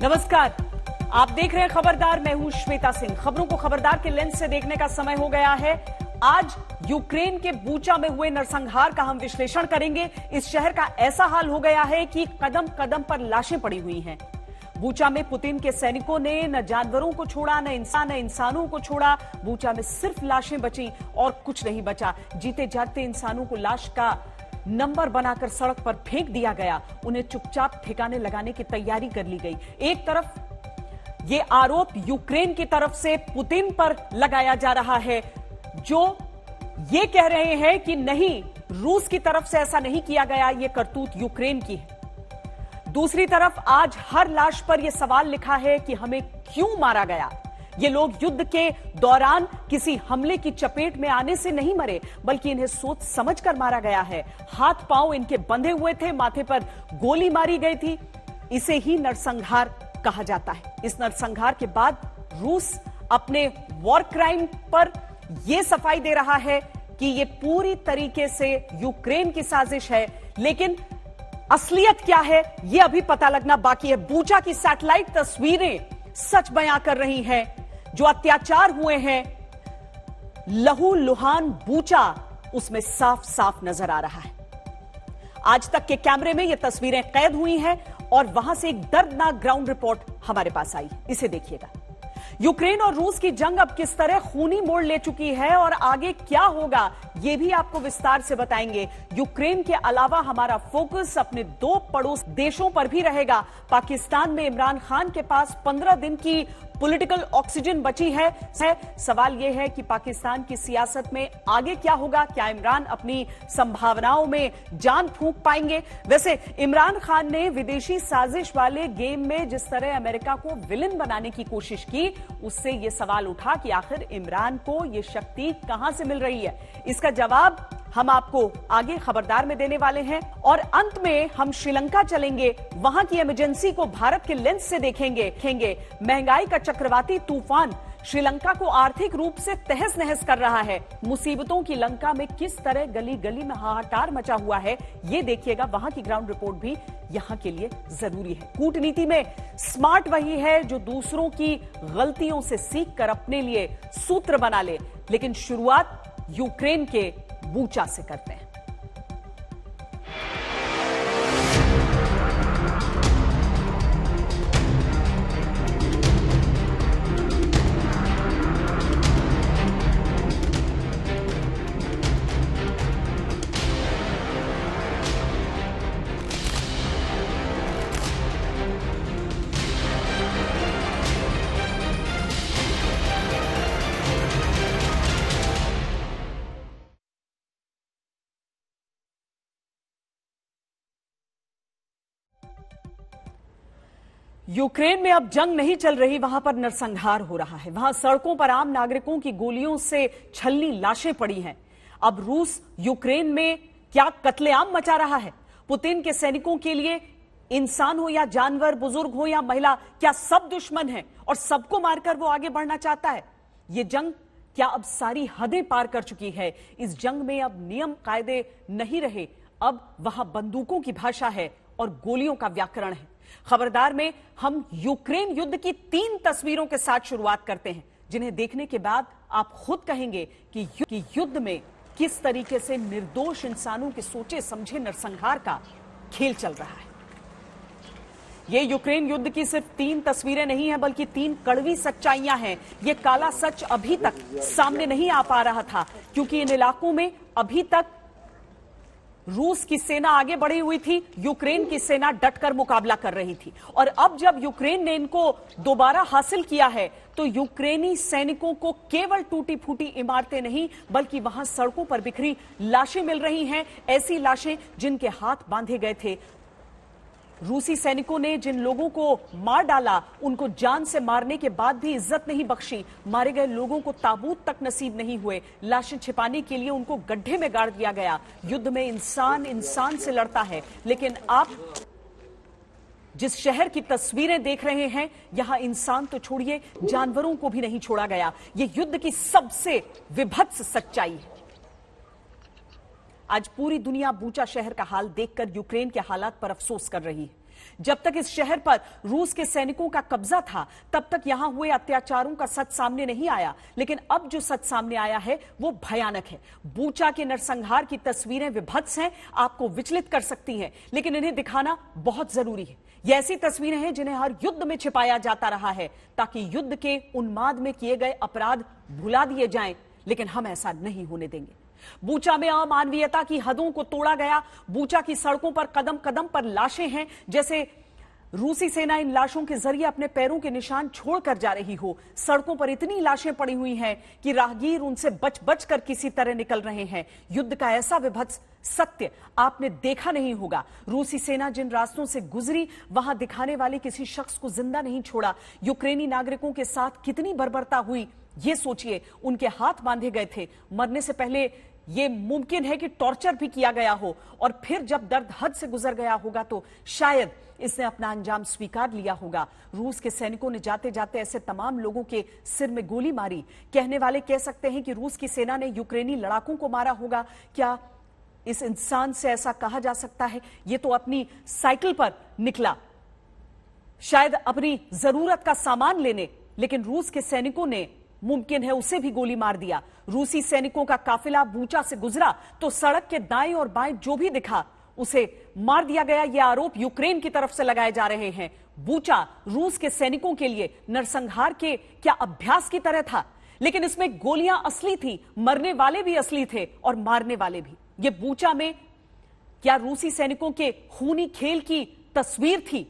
नमस्कार, आप देख रहे हैं खबरदार। मैं हूं श्वेता सिंह। खबरों को खबरदार के लेंस से देखने का समय हो गया है। आज यूक्रेन के बूचा में हुए नरसंहार का हम विश्लेषण करेंगे। इस शहर का ऐसा हाल हो गया है कि कदम कदम पर लाशें पड़ी हुई हैं। बूचा में पुतिन के सैनिकों ने न जानवरों को छोड़ा, न इंसानों को छोड़ा। बूचा में सिर्फ लाशें बची और कुछ नहीं बचा। जीते जागते इंसानों को लाश का नंबर बनाकर सड़क पर फेंक दिया गया। उन्हें चुपचाप ठिकाने लगाने की तैयारी कर ली गई। एक तरफ ये आरोप यूक्रेन की तरफ से पुतिन पर लगाया जा रहा है, जो ये कह रहे हैं कि नहीं, रूस की तरफ से ऐसा नहीं किया गया, ये करतूत यूक्रेन की है। दूसरी तरफ आज हर लाश पर यह सवाल लिखा है कि हमें क्यों मारा गया। ये लोग युद्ध के दौरान किसी हमले की चपेट में आने से नहीं मरे, बल्कि इन्हें सोच समझकर मारा गया है। हाथ पांव इनके बंधे हुए थे, माथे पर गोली मारी गई थी। इसे ही नरसंहार कहा जाता है। इस नरसंहार के बाद रूस अपने वॉर क्राइम पर यह सफाई दे रहा है कि यह पूरी तरीके से यूक्रेन की साजिश है। लेकिन असलियत क्या है, यह अभी पता लगना बाकी है। बूचा की सैटेलाइट तस्वीरें सच बयां कर रही हैं। जो अत्याचार हुए हैं लहू लुहान बूचा, उसमें साफ साफ नजर आ रहा है। आज तक के कैमरे में ये तस्वीरें कैद हुई हैं और वहां से एक दर्दनाक ग्राउंड रिपोर्ट हमारे पास आई। इसे देखिएगा। यूक्रेन और रूस की जंग अब किस तरह खूनी मोड़ ले चुकी है और आगे क्या होगा, यह भी आपको विस्तार से बताएंगे। यूक्रेन के अलावा हमारा फोकस अपने दो पड़ोस देशों पर भी रहेगा। पाकिस्तान में इमरान खान के पास 15 दिन की पॉलिटिकल ऑक्सीजन बची है। सवाल यह है कि पाकिस्तान की सियासत में आगे क्या होगा। क्या इमरान अपनी संभावनाओं में जान फूंक पाएंगे। वैसे इमरान खान ने विदेशी साजिश वाले गेम में जिस तरह अमेरिका को विलन बनाने की कोशिश की, उससे यह सवाल उठा कि आखिर इमरान को यह शक्ति कहां से मिल रही है। इसका जवाब हम आपको आगे खबरदार में देने वाले हैं। और अंत में हम श्रीलंका चलेंगे, वहां की इमरजेंसी को भारत के लेंस से देखेंगे। महंगाई का चक्रवाती तूफान श्रीलंका को आर्थिक रूप से तहस नहस कर रहा है। मुसीबतों की लंका में किस तरह गली गली में हाहाकार मचा हुआ है, ये देखिएगा। वहां की ग्राउंड रिपोर्ट भी यहां के लिए जरूरी है। कूटनीति में स्मार्ट वही है जो दूसरों की गलतियों से सीखकर अपने लिए सूत्र बना ले। लेकिन शुरुआत यूक्रेन के बूचा से करते हैं। यूक्रेन में अब जंग नहीं चल रही, वहां पर नरसंहार हो रहा है। वहां सड़कों पर आम नागरिकों की गोलियों से छलनी लाशें पड़ी हैं। अब रूस यूक्रेन में क्या कत्लेआम मचा रहा है। पुतिन के सैनिकों के लिए इंसान हो या जानवर, बुजुर्ग हो या महिला, क्या सब दुश्मन हैं और सबको मारकर वो आगे बढ़ना चाहता है। ये जंग क्या अब सारी हदें पार कर चुकी है। इस जंग में अब नियम कायदे नहीं रहे, अब वहां बंदूकों की भाषा है और गोलियों का व्याकरण है। खबरदार में हम यूक्रेन युद्ध की 3 तस्वीरों के साथ शुरुआत करते हैं, जिन्हें देखने के बाद आप खुद कहेंगे कि युद्ध में किस तरीके से निर्दोष इंसानों के सोचे समझे नरसंहार का खेल चल रहा है। ये यूक्रेन युद्ध की सिर्फ 3 तस्वीरें नहीं है, बल्कि 3 कड़वी सच्चाइयां हैं। ये काला सच अभी तक सामने नहीं आ पा रहा था, क्योंकि इन इलाकों में अभी तक रूस की सेना आगे बढ़ी हुई थी, यूक्रेन की सेना डटकर मुकाबला कर रही थी। और अब जब यूक्रेन ने इनको दोबारा हासिल किया है, तो यूक्रेनी सैनिकों को केवल टूटी फूटी इमारतें नहीं, बल्कि वहां सड़कों पर बिखरी लाशें मिल रही हैं। ऐसी लाशें जिनके हाथ बांधे गए थे। रूसी सैनिकों ने जिन लोगों को मार डाला, उनको जान से मारने के बाद भी इज्जत नहीं बख्शी। मारे गए लोगों को ताबूत तक नसीब नहीं हुए। लाशें छिपाने के लिए उनको गड्ढे में गाड़ दिया गया। युद्ध में इंसान इंसान से लड़ता है, लेकिन आप जिस शहर की तस्वीरें देख रहे हैं, यहां इंसान तो छोड़िए, जानवरों को भी नहीं छोड़ा गया। यह युद्ध की सबसे विभत्स सच्चाई है। आज पूरी दुनिया बूचा शहर का हाल देखकर यूक्रेन के हालात पर अफसोस कर रही है। जब तक इस शहर पर रूस के सैनिकों का कब्जा था तब तक यहां हुए अत्याचारों का सच सामने नहीं आया, लेकिन अब जो सच सामने आया है वो भयानक है। बूचा के नरसंहार की तस्वीरें विभत्स हैं, आपको विचलित कर सकती हैं, लेकिन इन्हें दिखाना बहुत जरूरी है। ये ऐसी तस्वीरें हैं जिन्हें हर युद्ध में छिपाया जाता रहा है ताकि युद्ध के उन्माद में किए गए अपराध भुला दिए जाएं, लेकिन हम ऐसा नहीं होने देंगे। बूचा में अमानवीयता की हदों को तोड़ा गया। बूचा की सड़कों पर कदम कदम पर लाशें हैं, जैसे रूसी सेना इन लाशों के जरिए अपने पैरों के निशान छोड़कर जा रही हो। सड़कों पर इतनी लाशें पड़ी हुई हैं कि राहगीर उनसे बच बच कर किसी तरह निकल रहे हैं। युद्ध का ऐसा विभत्स सत्य आपने देखा नहीं होगा। रूसी सेना जिन रास्तों से गुजरी वहां दिखाने वाले किसी शख्स को जिंदा नहीं छोड़ा। यूक्रेनी नागरिकों के साथ कितनी बर्बरता हुई ये सोचिए। उनके हाथ बांधे गए थे। मरने से पहले ये मुमकिन है कि टॉर्चर भी किया गया हो, और फिर जब दर्द हद से गुजर गया होगा तो शायद इसने अपना अंजाम स्वीकार लिया होगा। रूस के सैनिकों ने जाते जाते ऐसे तमाम लोगों के सिर में गोली मारी। कहने वाले कह सकते हैं कि रूस की सेना ने यूक्रेनी लड़ाकों को मारा होगा। क्या इस इंसान से ऐसा कहा जा सकता है? ये तो अपनी साइकिल पर निकला, शायद अपनी जरूरत का सामान लेने, लेकिन रूस के सैनिकों ने मुमकिन है उसे भी गोली मार दिया। रूसी सैनिकों का काफिला बूचा से गुजरा तो सड़क के दाएं और बाएं जो भी दिखा उसे मार दिया गया। ये आरोप यूक्रेन की तरफ से लगाए जा रहे हैं। बूचा रूस के सैनिकों के लिए नरसंहार के क्या अभ्यास की तरह था, लेकिन इसमें गोलियां असली थी, मरने वाले भी असली थे और मारने वाले भी। ये बूचा में क्या रूसी सैनिकों के खूनी खेल की तस्वीर थी?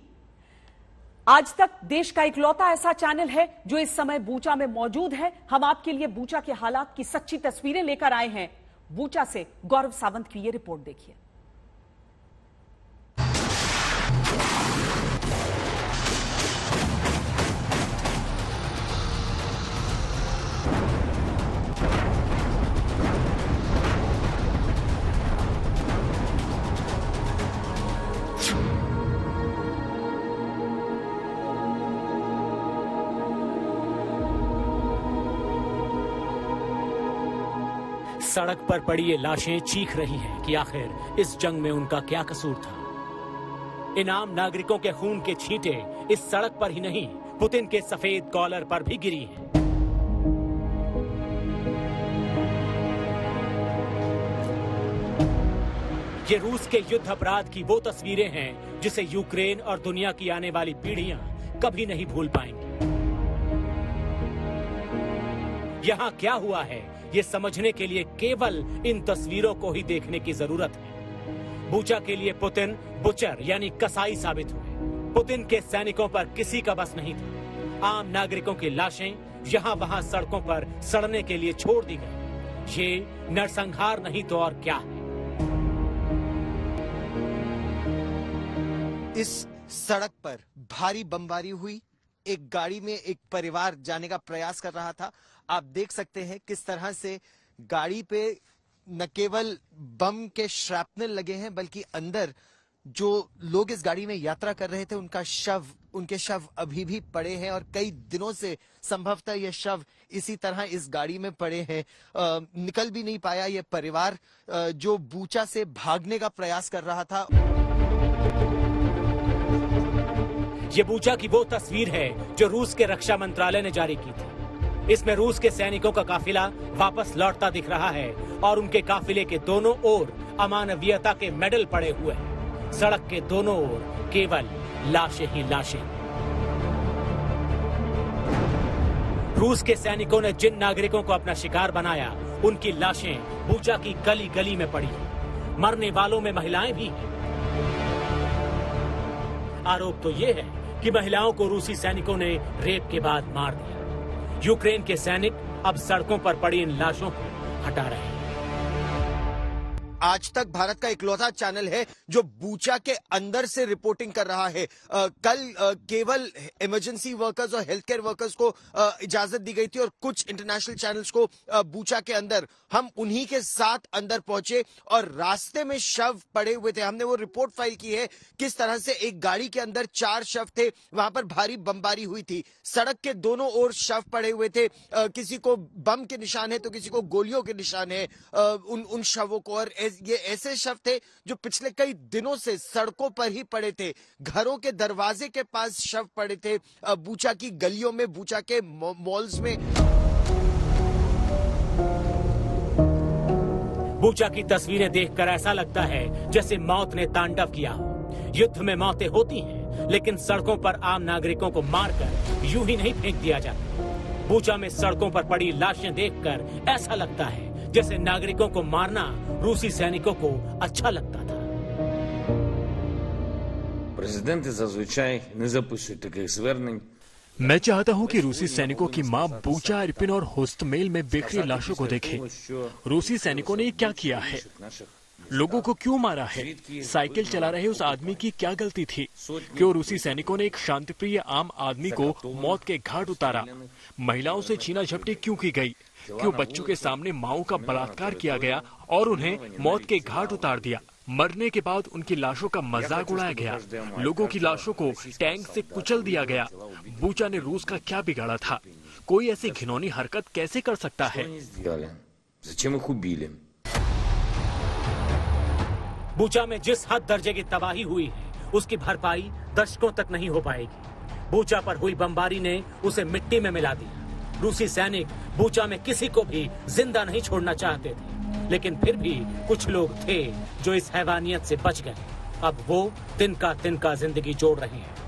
आज तक देश का इकलौता ऐसा चैनल है जो इस समय बूचा में मौजूद है। हम आपके लिए बूचा के हालात की सच्ची तस्वीरें लेकर आए हैं। बूचा से गौरव सावंत की ये रिपोर्ट देखिए। सड़क पर पड़ी ये लाशें चीख रही हैं कि आखिर इस जंग में उनका क्या कसूर था। इन आम नागरिकों के खून के छींटे इस सड़क पर ही नहीं, पुतिन के सफेद कॉलर पर भी गिरी हैं। ये रूस के युद्ध अपराध की वो तस्वीरें हैं जिसे यूक्रेन और दुनिया की आने वाली पीढ़ियां कभी नहीं भूल पाएंगी। यहाँ क्या हुआ है ये समझने के लिए केवल इन तस्वीरों को ही देखने की जरूरत है। बूचा के लिए पुतिन बुचर यानी कसाई साबित हुए। पुतिन के सैनिकों पर किसी का बस नहीं था। आम नागरिकों की लाशें यहाँ वहाँ सड़कों पर सड़ने के लिए छोड़ दी गई। ये नरसंहार नहीं तो और क्या है। इस सड़क पर भारी बमबारी हुई। एक गाड़ी में एक परिवार जाने का प्रयास कर रहा था। आप देख सकते हैं किस तरह से गाड़ी पे न केवल बम के श्रैपनल लगे हैं, बल्कि अंदर जो लोग इस गाड़ी में यात्रा कर रहे थे उनके शव अभी भी पड़े हैं, और कई दिनों से संभवतः ये शव इसी तरह इस गाड़ी में पड़े हैं। निकल भी नहीं पाया ये परिवार जो बूचा से भागने का प्रयास कर रहा था। ये बूचा की वो तस्वीर है जो रूस के रक्षा मंत्रालय ने जारी की थी। इसमें रूस के सैनिकों का काफिला वापस लौटता दिख रहा है और उनके काफिले के दोनों ओर अमानवीयता के मेडल पड़े हुए हैं। सड़क के दोनों ओर केवल लाशें ही लाशें। रूस के सैनिकों ने जिन नागरिकों को अपना शिकार बनाया उनकी लाशें बूचा की गली गली में पड़ी हैं। मरने वालों में महिलाएं भी हैं। आरोप तो ये है कि महिलाओं को रूसी सैनिकों ने रेप के बाद मार दिया। यूक्रेन के सैनिक अब सड़कों पर पड़ी इन लाशों को हटा रहे हैं। आज तक भारत का इकलौता चैनल है जो बूचा के अंदर से रिपोर्टिंग कर रहा है। कल केवल इमरजेंसी वर्कर्स और हेल्थ केयर वर्कर्स को इजाजत दी गई थी, और कुछ इंटरनेशनल चैनल्स को बूचा के अंदर। हम उन्हीं के साथ अंदर पहुंचे और रास्ते में शव पड़े हुए थे। हमने वो रिपोर्ट फाइल की है किस तरह से एक गाड़ी के अंदर 4 शव थे। वहां पर भारी बमबारी हुई थी। सड़क के दोनों ओर शव पड़े हुए थे। किसी को बम के निशान है तो किसी को गोलियों के निशान है उन शवों को। और ये ऐसे शव थे जो पिछले कई दिनों से सड़कों पर ही पड़े थे, घरों के दरवाजे के पास शव पड़े थे, बूचा की गलियों में, बूचा के मॉल्स में। बूचा की तस्वीरें देखकर ऐसा लगता है जैसे मौत ने तांडव किया हो। युद्ध में मौतें होती हैं, लेकिन सड़कों पर आम नागरिकों को मारकर यूं ही नहीं फेंक दिया जाता। बूचा में सड़कों पर पड़ी लाशें देखकर ऐसा लगता है जैसे नागरिकों को मारना रूसी सैनिकों को अच्छा लगता था। Президенти зазвичай не записують таких звернень. मैं चाहता हूं कि रूसी सैनिकों की मां बूचा, इरपिन और होस्टमेल में बिखरी लाशों को देखे। रूसी सैनिकों ने क्या किया है? लोगों को क्यों मारा है? साइकिल चला रहे उस आदमी की क्या गलती थी? क्यों रूसी सैनिकों ने एक शांतिप्रिय आम आदमी को मौत के घाट उतारा? महिलाओं से छीना झपटी क्यों की गई? क्यों बच्चों के सामने माओं का बलात्कार किया गया और उन्हें मौत के घाट उतार दिया? मरने के बाद उनकी लाशों का मजाक उड़ाया गया, लोगों की लाशों को टैंक से कुचल दिया गया। बूचा ने रूस का क्या बिगाड़ा था? कोई ऐसी घिनौनी हरकत कैसे कर सकता है? Зачем их убили? बूचा में जिस हद दर्जे की तबाही हुई है, उसकी भरपाई दशकों तक नहीं हो पाएगी। बूचा पर हुई बमबारी ने उसे मिट्टी में मिला दिया। रूसी सैनिक बूचा में किसी को भी जिंदा नहीं छोड़ना चाहते थे, लेकिन फिर भी कुछ लोग थे जो इस हैवानियत से बच गए। अब वो तिनका तिनका जिंदगी जोड़ रहे हैं।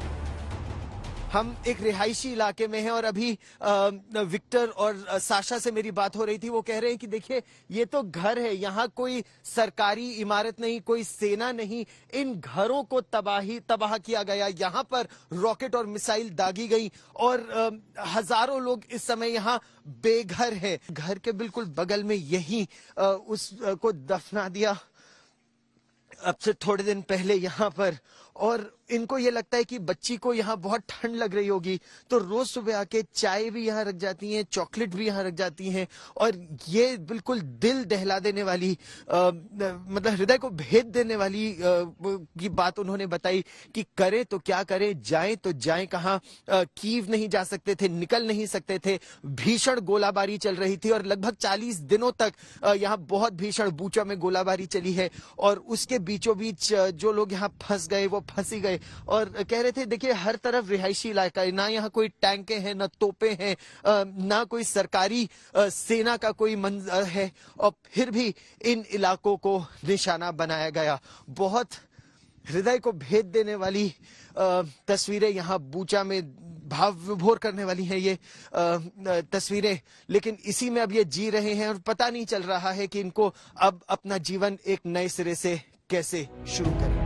हम एक रिहायशी इलाके में हैं और अभी विक्टर और साशा से मेरी बात हो रही थी। वो कह रहे हैं कि देखिए, ये तो घर है, यहाँ कोई सरकारी इमारत नहीं, कोई सेना नहीं। इन घरों को तबाह किया गया, यहाँ पर रॉकेट और मिसाइल दागी गई और हजारों लोग इस समय यहाँ बेघर है। घर के बिल्कुल बगल में यही उसको दफना दिया अब से थोड़े दिन पहले यहाँ पर। और इनको ये लगता है कि बच्ची को यहाँ बहुत ठंड लग रही होगी, तो रोज सुबह आके चाय भी यहाँ रख जाती हैं, चॉकलेट भी यहाँ रख जाती हैं। और ये बिल्कुल दिल दहला देने वाली मतलब हृदय को भेद देने वाली की बात उन्होंने बताई कि करें तो क्या करें, जाएं तो जाएं कहाँ। कीव नहीं जा सकते थे, निकल नहीं सकते थे, भीषण गोलाबारी चल रही थी और लगभग 40 दिनों तक यहाँ बहुत भीषण बूचा में गोलाबारी चली है। और उसके बीचों बीच जो लोग यहाँ फंस गए वो फंसी गए और कह रहे थे देखिए, हर तरफ रिहायशी इलाका है, ना यहाँ कोई टैंके हैं, ना तोपे हैं, ना कोई सरकारी सेना का कोई मंजर है, और फिर भी इन इलाकों को निशाना बनाया गया। बहुत हृदय को भेद देने वाली तस्वीरें यहाँ बूचा में, भाव विभोर करने वाली हैं ये तस्वीरें। लेकिन इसी में अब ये जी रहे हैं और पता नहीं चल रहा है कि इनको अब अपना जीवन एक नए सिरे से कैसे शुरू करें।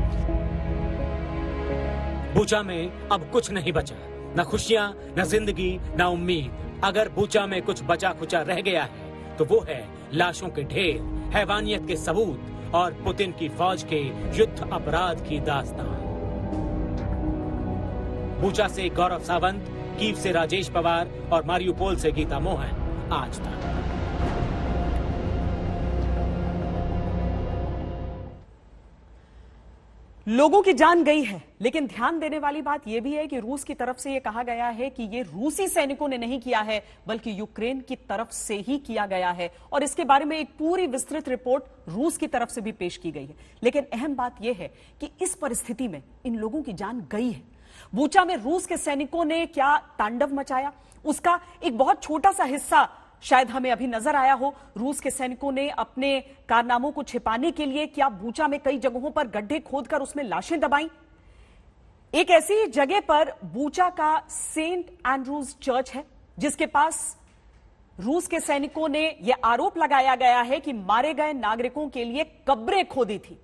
बूचा में अब कुछ नहीं बचा, न खुशियां, न जिंदगी, न उम्मीद। अगर बूचा में कुछ बचा खुचा रह गया है तो वो है लाशों के ढेर, हैवानियत के सबूत और पुतिन की फौज के युद्ध अपराध की दास्तान। बूचा से गौरव सावंत, कीव से राजेश पवार और मारियुपोल से गीता मोहन, आज तक। लोगों की जान गई है, लेकिन ध्यान देने वाली बात यह भी है कि रूस की तरफ से यह कहा गया है कि यह रूसी सैनिकों ने नहीं किया है, बल्कि यूक्रेन की तरफ से ही किया गया है। और इसके बारे में एक पूरी विस्तृत रिपोर्ट रूस की तरफ से भी पेश की गई है। लेकिन अहम बात यह है कि इस परिस्थिति में इन लोगों की जान गई है। बूचा में रूस के सैनिकों ने क्या तांडव मचाया, उसका एक बहुत छोटा सा हिस्सा शायद हमें अभी नजर आया हो। रूस के सैनिकों ने अपने कारनामों को छिपाने के लिए क्या बूचा में कई जगहों पर गड्ढे खोदकर उसमें लाशें दबाई। एक ऐसी जगह पर बूचा का सेंट एंड्रूज चर्च है, जिसके पास रूस के सैनिकों ने यह आरोप लगाया गया है कि मारे गए नागरिकों के लिए कब्रें खोदी थी।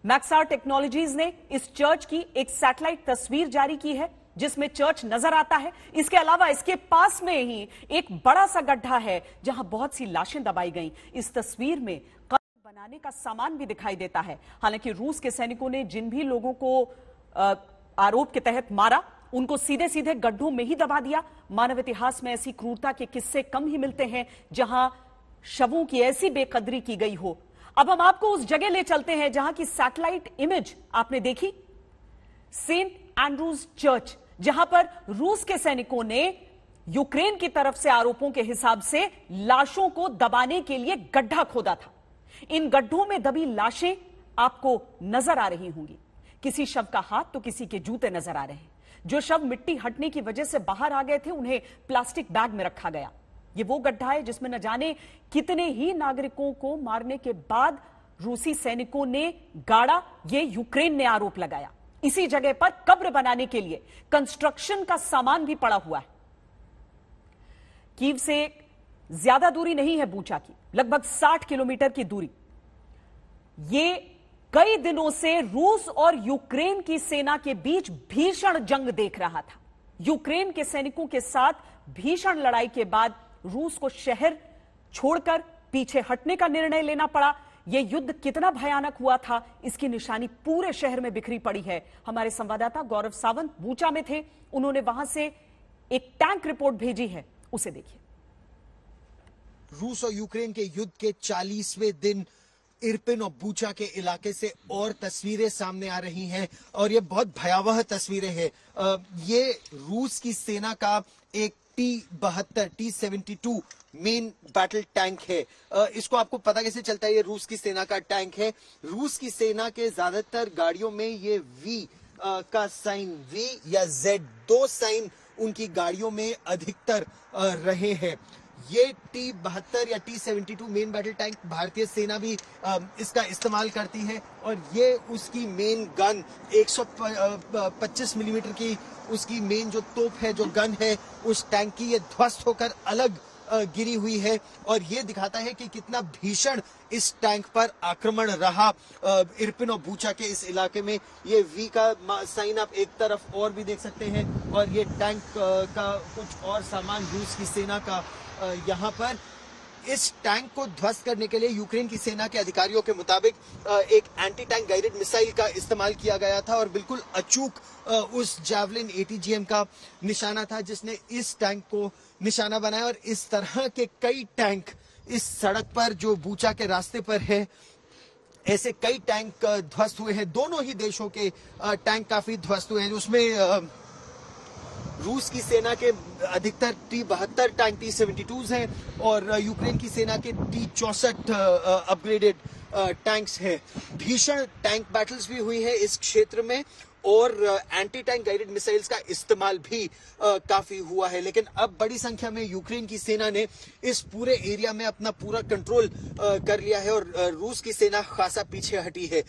मैक्सार टेक्नोलॉजीज ने इस चर्च की एक सैटेलाइट तस्वीर जारी की है, जिसमें चर्च नजर आता है। इसके अलावा इसके पास में ही एक बड़ा सा गड्ढा है जहां बहुत सी लाशें दबाई गईं। इस तस्वीर में कब्र बनाने का सामान भी दिखाई देता है। हालांकि रूस के सैनिकों ने जिन भी लोगों को आरोप के तहत मारा, उनको सीधे सीधे गड्ढों में ही दबा दिया। मानव इतिहास में ऐसी क्रूरता के किस्से कम ही मिलते हैं जहां शवों की ऐसी बेकदरी की गई हो। अब हम आपको उस जगह ले चलते हैं जहां की सैटेलाइट इमेज आपने देखी, सेंट एंड्रूज चर्च, जहां पर रूस के सैनिकों ने यूक्रेन की तरफ से आरोपों के हिसाब से लाशों को दबाने के लिए गड्ढा खोदा था। इन गड्ढों में दबी लाशें आपको नजर आ रही होंगी। किसी शव का हाथ तो किसी के जूते नजर आ रहे हैं। जो शव मिट्टी हटने की वजह से बाहर आ गए थे, उन्हें प्लास्टिक बैग में रखा गया। ये वो गड्ढा है जिसमें न जाने कितने ही नागरिकों को मारने के बाद रूसी सैनिकों ने गाड़ा। ये यूक्रेन ने आरोप लगाया। इसी जगह पर कब्र बनाने के लिए कंस्ट्रक्शन का सामान भी पड़ा हुआ है। कीव से ज्यादा दूरी नहीं है बूचा की, लगभग 60 किलोमीटर की दूरी। ये कई दिनों से रूस और यूक्रेन की सेना के बीच भीषण जंग देख रहा था। यूक्रेन के सैनिकों के साथ भीषण लड़ाई के बाद रूस को शहर छोड़कर पीछे हटने का निर्णय लेना पड़ा। यह युद्ध कितना भयानक हुआ था, इसकी निशानी पूरे शहर में बिखरी पड़ी है। हमारे संवाददाता गौरव सावंत बूचा में थे, उन्होंने वहां से एक टैंक रिपोर्ट भेजी है, उसे देखिए। रूस और यूक्रेन के युद्ध के 40वें दिन इरपिन और बूचा के इलाके से और तस्वीरें सामने आ रही हैं और ये बहुत भयावह तस्वीरें हैं। ये रूस की सेना का एक T-72 T-72 main battle tank है। इसको आपको पता कैसे चलता है ये रूस की सेना का टैंक है? रूस की सेना के ज्यादातर गाड़ियों में ये V का साइन, V या Z, दो साइन उनकी गाड़ियों में अधिकतर रहे हैं। ये T-72 या T-72 मेन बैटल टैंक भारतीय सेना भी इसका इस्तेमाल करती है और ये उसकी मेन गन 125 मिलीमीटर की उसकी मेन जो तोप है, जो गन है उस टैंक की, ये ध्वस्त होकर अलग गिरी हुई है और ये दिखाता है कि कितना भीषण इस टैंक पर आक्रमण रहा इरपिन और बूचा के इस इलाके में। ये V का साइन आप एक तरफ और भी देख सकते हैं और ये टैंक का कुछ और सामान रूस की सेना का यहाँ पर। इस टैंक को ध्वस्त करने के लिए यूक्रेन की सेना के अधिकारियों के मुताबिक एक एंटी टैंक गाइडेड मिसाइल का इस्तेमाल किया गया था और बिल्कुल अचूक उस जैवलिन ATGM का निशाना था जिसने इस टैंक को निशाना बनाया। और इस तरह के कई टैंक इस सड़क पर जो बूचा के रास्ते पर है, ऐसे कई टैंक ध्वस्त हुए हैं। दोनों ही देशों के टैंक काफी ध्वस्त हुए हैं। उसमें रूस की सेना के अधिकतर T-72 टैंक T-72s हैं और यूक्रेन की सेना के T-64 अपग्रेडेड टैंक्स हैं। भीषण टैंक बैटल्स भी हुई है इस क्षेत्र में और एंटी टैंक गाइडेड मिसाइल्स का इस्तेमाल भी काफी हुआ है। लेकिन अब बड़ी संख्या में यूक्रेन की सेना ने इस पूरे एरिया में अपना पूरा कंट्रोल कर लिया है और रूस की सेना खासा पीछे हटी है।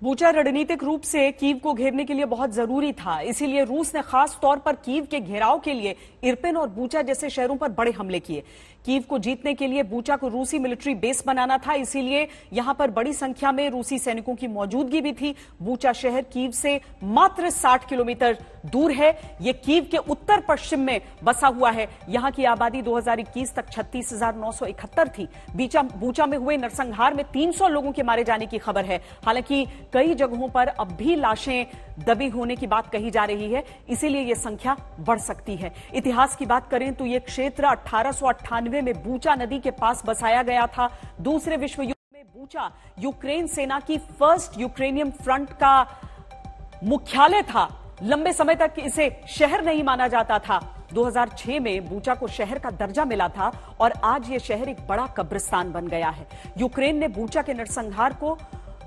बूचा रणनीतिक रूप से कीव को घेरने के लिए बहुत जरूरी था, इसीलिए रूस ने खास तौर पर कीव के घेराव के लिए इरपिन और बूचा जैसे शहरों पर बड़े हमले किए। कीव को जीतने के लिए बूचा को रूसी मिलिट्री बेस बनाना था, इसीलिए यहां पर बड़ी संख्या में रूसी सैनिकों की मौजूदगी भी थी। बूचा शहर कीव से मात्र 60 किलोमीटर दूर है। यह कीव के उत्तर पश्चिम में बसा हुआ है। यहां की आबादी 2021 तक 36,971 थी। बूचा में हुए नरसंहार में 300 लोगों के मारे जाने की खबर है। हालांकि कई जगहों पर अब भी लाशें दबी होने की बात कही जा रही है, इसीलिए यह संख्या बढ़ सकती है। इतिहास की बात करें तो यह क्षेत्र 1898 में बूचा नदी के पास बसाया गया था। दूसरे विश्व युद्ध में बूचा यूक्रेन सेना की फर्स्ट यूक्रेनियन फ्रंट का मुख्यालय था। लंबे समय तक इसे शहर नहीं माना जाता था। 2006 में बूचा को शहर का दर्जा मिला था और आज यह शहर एक बड़ा कब्रिस्तान बन गया है। यूक्रेन ने बूचा के नरसंहार को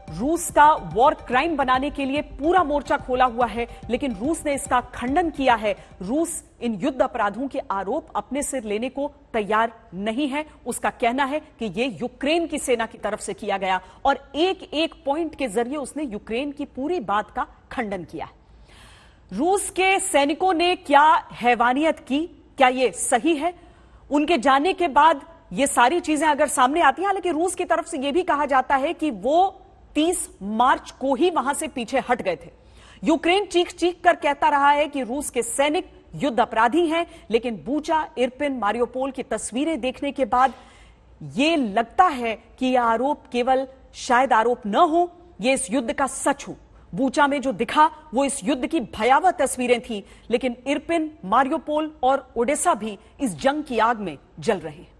रूस का वॉर क्राइम बनाने के लिए पूरा मोर्चा खोला हुआ है, लेकिन रूस ने इसका खंडन किया है। रूस इन युद्ध अपराधों के आरोप अपने सिर लेने को तैयार नहीं है। उसका कहना है कि यह यूक्रेन की सेना की तरफ से किया गया और एक एक पॉइंट के जरिए उसने यूक्रेन की पूरी बात का खंडन किया है। रूस के सैनिकों ने क्या हैवानियत की, क्या यह सही है? उनके जाने के बाद ये सारी चीजें अगर सामने आती हैं, हालांकि रूस की तरफ से यह भी कहा जाता है कि वो 30 मार्च को ही वहां से पीछे हट गए थे। यूक्रेन चीख चीख कर कहता रहा है कि रूस के सैनिक युद्ध अपराधी हैं, लेकिन बूचा, इरपिन, मारियोपोल की तस्वीरें देखने के बाद यह लगता है कि यह आरोप केवल शायद आरोप न हो, यह इस युद्ध का सच हो। बूचा में जो दिखा वो इस युद्ध की भयावह तस्वीरें थी, लेकिन इरपिन, मारियोपोल और ओडेसा भी इस जंग की आग में जल रहे हैं।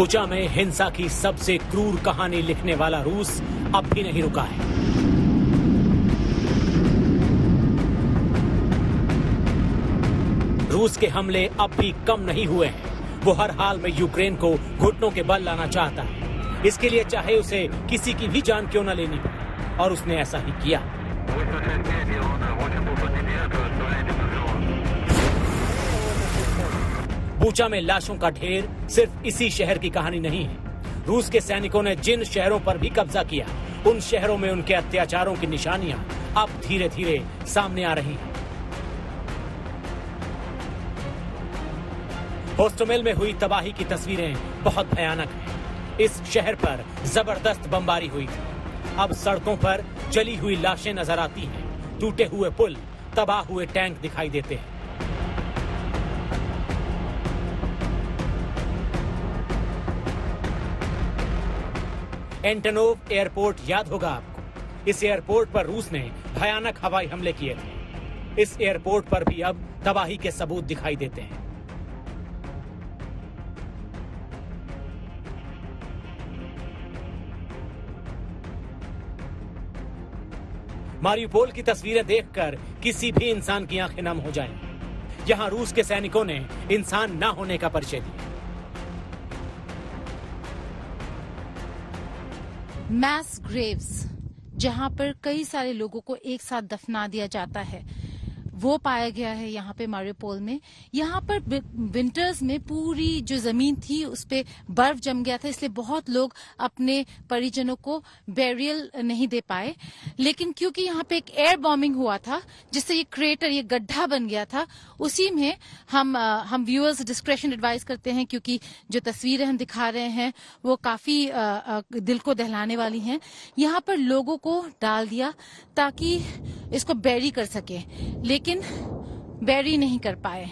बुचा में हिंसा की सबसे क्रूर कहानी लिखने वाला रूस अब भी नहीं रुका है। रूस के हमले अब भी कम नहीं हुए हैं। वो हर हाल में यूक्रेन को घुटनों के बल लाना चाहता है। इसके लिए चाहे उसे किसी की भी जान क्यों न लेनी पड़े, और उसने ऐसा ही किया। बूचा में लाशों का ढेर सिर्फ इसी शहर की कहानी नहीं है। रूस के सैनिकों ने जिन शहरों पर भी कब्जा किया, उन शहरों में उनके अत्याचारों की निशानियां अब धीरे धीरे सामने आ रही हैं। होस्टोमेल में हुई तबाही की तस्वीरें बहुत भयानक हैं। इस शहर पर जबरदस्त बमबारी हुई थी। अब सड़कों पर जली हुई लाशें नजर आती हैं, टूटे हुए पुल, तबाह हुए टैंक दिखाई देते हैं। एंटोनोव एयरपोर्ट याद होगा आपको। इस एयरपोर्ट पर रूस ने भयानक हवाई हमले किए थे। इस एयरपोर्ट पर भी अब तबाही के सबूत दिखाई देते हैं। मारियुपोल की तस्वीरें देखकर किसी भी इंसान की आंखें नम हो जाएंगी। यहां रूस के सैनिकों ने इंसान ना होने का परिचय दिया। मैस ग्रेव्स, जहां पर कई सारे लोगों को एक साथ दफना दिया जाता है, वो पाया गया है यहाँ पे मारियुपोल में। यहाँ पर विंटर्स में पूरी जो जमीन थी उस पे बर्फ जम गया था, इसलिए बहुत लोग अपने परिजनों को बैरियल नहीं दे पाए। लेकिन क्योंकि यहाँ पे एक एयर बॉम्बिंग हुआ था जिससे ये क्रेटर, ये गड्ढा बन गया था, उसी में हम व्यूअर्स डिस्क्रेशन एडवाइस करते हैं, क्योंकि जो तस्वीरें हम दिखा रहे हैं वो काफी दिल को दहलाने वाली हैं। यहाँ पर लोगों को डाल दिया ताकि इसको बैरी कर सके, लेकिन बैरी नहीं कर पाए।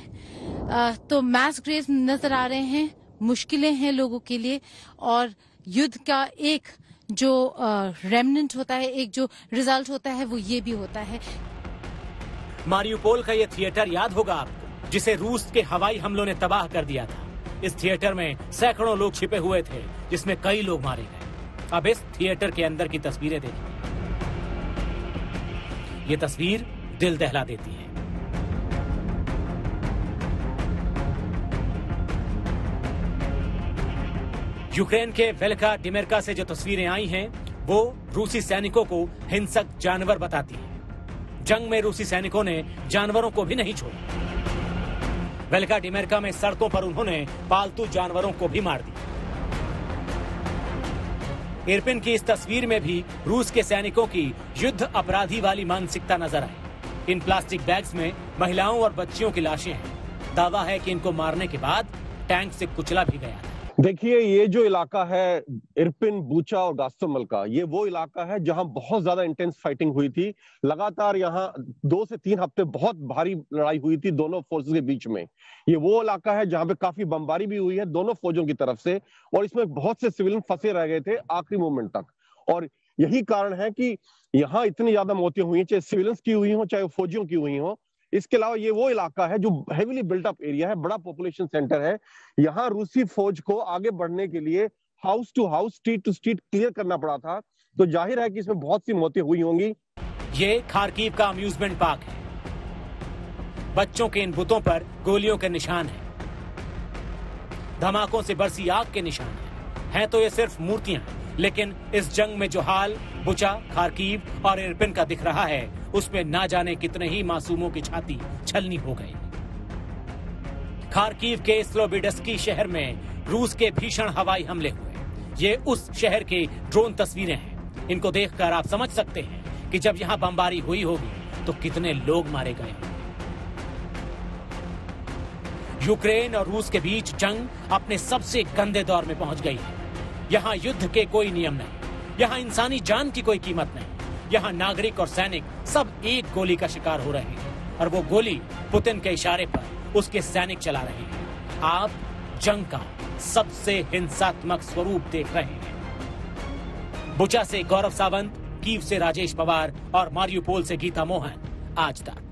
तो मैस ग्रेव्स नजर आ रहे हैं, मुश्किलें हैं लोगों के लिए, और युद्ध का एक जो रेमनेंट होता है, एक जो रिजल्ट होता है, वो ये भी होता है। मारियुपोल का ये थिएटर याद होगा आपको, जिसे रूस के हवाई हमलों ने तबाह कर दिया था। इस थिएटर में सैकड़ों लोग छिपे हुए थे, जिसमें कई लोग मारे गए। अब इस थिएटर के अंदर की तस्वीरें देखिए। ये तस्वीर दिल दहला देती है। यूक्रेन के वेल्का डिमेर्का से जो तस्वीरें आई हैं, वो रूसी सैनिकों को हिंसक जानवर बताती हैं। जंग में रूसी सैनिकों ने जानवरों को भी नहीं छोड़ा। वेल्का डिमेर्का में सड़कों पर उन्होंने पालतू जानवरों को भी मार दिया। इरपिन की इस तस्वीर में भी रूस के सैनिकों की युद्ध अपराधी वाली मानसिकता नजर आई। इन प्लास्टिक बैग्स में महिलाओं और बच्चियों की लाशें हैं। दावा है कि इनको मारने के बाद टैंक से कुचला भी गया। देखिए, ये जो इलाका है इरपिन, बूचा और गास्तोमल का, ये वो इलाका है जहां बहुत ज्यादा इंटेंस फाइटिंग हुई थी। लगातार यहाँ 2 से 3 हफ्ते बहुत भारी लड़ाई हुई थी दोनों फोर्सेस के बीच में। ये वो इलाका है जहां पे काफी बमबारी भी हुई है दोनों फौजों की तरफ से, और इसमें बहुत से सिविलियन फंसे रह गए थे आखिरी मोमेंट तक। और यही कारण है कि यहाँ इतनी ज्यादा मौतें हुई, चाहे सिविलियंस की हुई हो चाहे फौजियों की हुई हो। इसके अलावा ये वो इलाका है जो हेवीली बिल्ट अप एरिया है, बड़ा पॉपुलेशन सेंटर है। यहाँ रूसी फौज को आगे बढ़ने के लिए house to house, street to street clear करना पड़ा था, तो जाहिर है कि इसमें बहुत सी मौतें हुई होंगी। ये खार्किव का अम्यूजमेंट पार्क है। बच्चों के इन बुतों पर गोलियों के निशान हैं, धमाकों से बरसी आग के निशान हैं। तो ये सिर्फ मूर्तियां, लेकिन इस जंग में जो हाल बुचा, खार्किव और इरपिन का दिख रहा है, उसमें ना जाने कितने ही मासूमों की छाती छलनी हो गई। खार्किव के स्लोबिडस्की शहर में रूस के भीषण हवाई हमले हुए। ये उस शहर की ड्रोन तस्वीरें हैं। इनको देखकर आप समझ सकते हैं कि जब यहाँ बमबारी हुई होगी तो कितने लोग मारे गए। यूक्रेन और रूस के बीच जंग अपने सबसे गंदे दौर में पहुंच गई है। यहाँ युद्ध के कोई नियम नहीं, यहाँ इंसानी जान की कोई कीमत नहीं। यहाँ नागरिक और सैनिक सब एक गोली का शिकार हो रहे हैं, और वो गोली पुतिन के इशारे पर उसके सैनिक चला रहे हैं। आप जंग का सबसे हिंसात्मक स्वरूप देख रहे हैं। बुचा से गौरव सावंत, कीव से राजेश पवार और मारियुपोल से गीता मोहन, आज तक।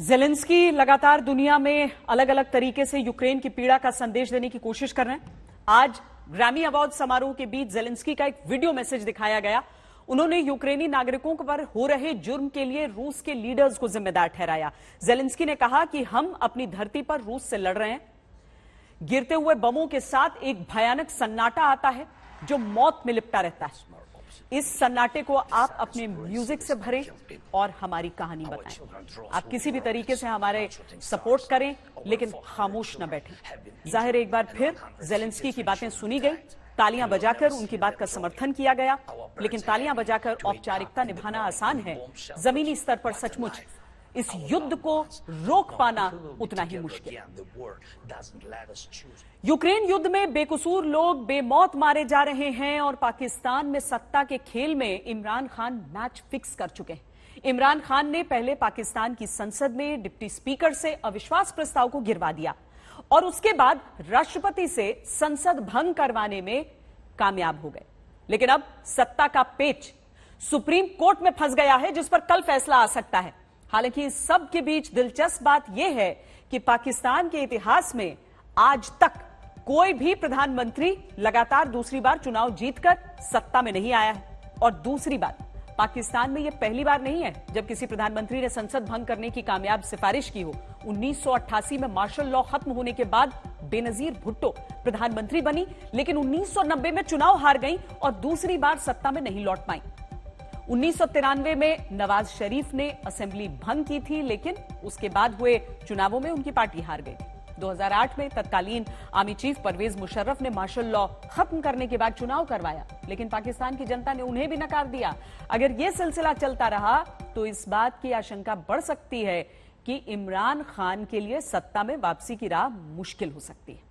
ज़ेलेंस्की लगातार दुनिया में अलग अलग तरीके से यूक्रेन की पीड़ा का संदेश देने की कोशिश कर रहे हैं। आज ग्रैमी अवार्ड समारोह के बीच ज़ेलेंस्की का एक वीडियो मैसेज दिखाया गया। उन्होंने यूक्रेनी नागरिकों पर हो रहे जुर्म के लिए रूस के लीडर्स को जिम्मेदार ठहराया। ज़ेलेंस्की ने कहा कि हम अपनी धरती पर रूस से लड़ रहे हैं। गिरते हुए बमों के साथ एक भयानक सन्नाटा आता है जो मौत में लिपटा रहता है। इस सन्नाटे को आप अपने म्यूजिक से भरें और हमारी कहानी बताएं। आप किसी भी तरीके से हमारे सपोर्ट करें, लेकिन खामोश न बैठें। जाहिर एक बार फिर ज़ेलेंस्की की बातें सुनी गई, तालियां बजाकर उनकी बात का समर्थन किया गया, लेकिन तालियां बजाकर औपचारिकता निभाना आसान है, जमीनी स्तर पर सचमुच इस युद्ध को रोक पाना उतना ही मुश्किल। यूक्रेन युद्ध में बेकसूर लोग बेमौत मारे जा रहे हैं और पाकिस्तान में सत्ता के खेल में इमरान खान मैच फिक्स कर चुके हैं। इमरान खान ने पहले पाकिस्तान की संसद में डिप्टी स्पीकर से अविश्वास प्रस्ताव को गिरवा दिया और उसके बाद राष्ट्रपति से संसद भंग करवाने में कामयाब हो गए। लेकिन अब सत्ता का पेच सुप्रीम कोर्ट में फंस गया है, जिस पर कल फैसला आ सकता है। हालांकि इस सब के बीच दिलचस्प बात यह है कि पाकिस्तान के इतिहास में आज तक कोई भी प्रधानमंत्री लगातार दूसरी बार चुनाव जीतकर सत्ता में नहीं आया है। और दूसरी बात, पाकिस्तान में यह पहली बार नहीं है जब किसी प्रधानमंत्री ने संसद भंग करने की कामयाब सिफारिश की हो। 1988 में मार्शल लॉ खत्म होने के बाद बेनजीर भुट्टो प्रधानमंत्री बनी, लेकिन 1990 में चुनाव हार गई और दूसरी बार सत्ता में नहीं लौट पाई। 1993 में नवाज शरीफ ने असेंबली भंग की थी, लेकिन उसके बाद हुए चुनावों में उनकी पार्टी हार गई। 2008 में तत्कालीन आर्मी चीफ परवेज मुशर्रफ ने मार्शल लॉ खत्म करने के बाद चुनाव करवाया, लेकिन पाकिस्तान की जनता ने उन्हें भी नकार दिया। अगर यह सिलसिला चलता रहा तो इस बात की आशंका बढ़ सकती है कि इमरान खान के लिए सत्ता में वापसी की राह मुश्किल हो सकती है।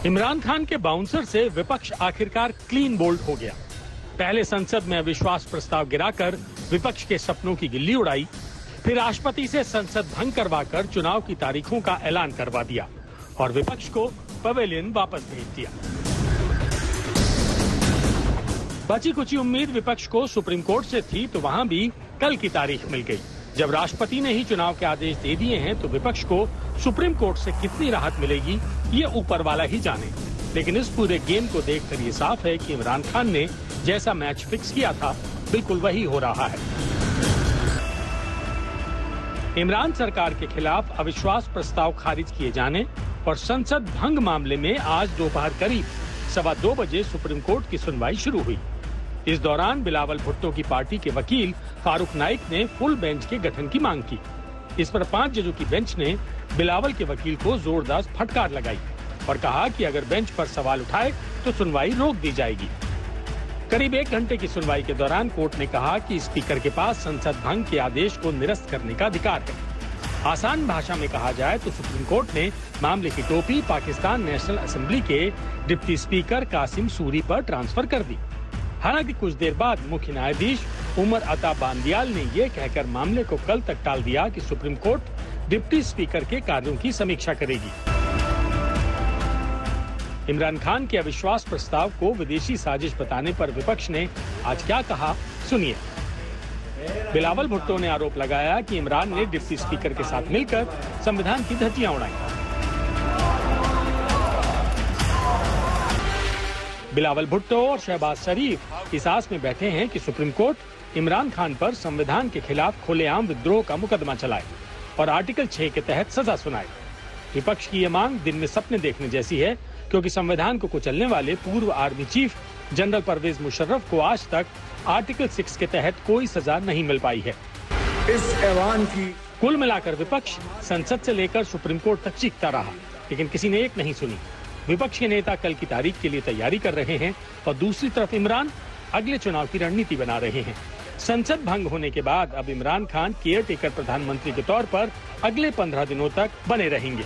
इमरान खान के बाउंसर से विपक्ष आखिरकार क्लीन बोल्ड हो गया। पहले संसद में अविश्वास प्रस्ताव गिराकर विपक्ष के सपनों की गिल्ली उड़ाई, फिर राष्ट्रपति से संसद भंग करवाकर चुनाव की तारीखों का ऐलान करवा दिया और विपक्ष को पवेलियन वापस भेज दिया। बची कुची उम्मीद विपक्ष को सुप्रीम कोर्ट से थी, तो वहां भी कल की तारीख मिल गई। जब राष्ट्रपति ने ही चुनाव के आदेश दे दिए हैं तो विपक्ष को सुप्रीम कोर्ट से कितनी राहत मिलेगी ये ऊपर वाला ही जाने। लेकिन इस पूरे गेम को देखकर ये साफ है कि इमरान खान ने जैसा मैच फिक्स किया था बिल्कुल वही हो रहा है। इमरान सरकार के खिलाफ अविश्वास प्रस्ताव खारिज किए जाने और संसद भंग मामले में आज दोपहर करीब 2:15 बजे सुप्रीम कोर्ट की सुनवाई शुरू हुई। इस दौरान बिलावल भुट्टो की पार्टी के वकील फारूक नाइक ने फुल बेंच के गठन की मांग की। इस पर 5 जजों की बेंच ने बिलावल के वकील को जोरदार फटकार लगाई और कहा कि अगर बेंच पर सवाल उठाए तो सुनवाई रोक दी जाएगी। करीब 1 घंटे की सुनवाई के दौरान कोर्ट ने कहा कि स्पीकर के पास संसद भंग के आदेश को निरस्त करने का अधिकार है। आसान भाषा में कहा जाए तो सुप्रीम कोर्ट ने मामले की टोपी पाकिस्तान नेशनल असेंबली के डिप्टी स्पीकर कासिम सूरी पर ट्रांसफर कर दी। हालांकि कुछ देर बाद मुख्य न्यायाधीश उमर अता बांदियाल ने ये कहकर मामले को कल तक टाल दिया कि सुप्रीम कोर्ट डिप्टी स्पीकर के कार्यों की समीक्षा करेगी। इमरान खान के अविश्वास प्रस्ताव को विदेशी साजिश बताने पर विपक्ष ने आज क्या कहा, सुनिए। बिलावल भुट्टो ने आरोप लगाया कि इमरान ने डिप्टी स्पीकर के साथ मिलकर संविधान की धज्जियां उड़ाई। बिलावल भुट्टो और शहबाज शरीफ इस आस में बैठे हैं कि सुप्रीम कोर्ट इमरान खान पर संविधान के खिलाफ खुलेआम विद्रोह का मुकदमा चलाए और आर्टिकल 6 के तहत सजा सुनाए। विपक्ष की ये मांग दिन में सपने देखने जैसी है, क्योंकि संविधान को कुचलने वाले पूर्व army chief general Parvez Musharraf को आज तक आर्टिकल 6 के तहत कोई सजा नहीं मिल पाई है। इस ऐवान की कुल मिलाकर विपक्ष संसद से लेकर सुप्रीम कोर्ट तक चीखता रहा, लेकिन किसी ने एक नहीं सुनी। विपक्ष के नेता कल की तारीख के लिए तैयारी कर रहे हैं और दूसरी तरफ इमरान अगले चुनाव की रणनीति बना रहे हैं। संसद भंग होने के बाद अब इमरान खान केयर टेकर प्रधानमंत्री के तौर पर अगले 15 दिनों तक बने रहेंगे।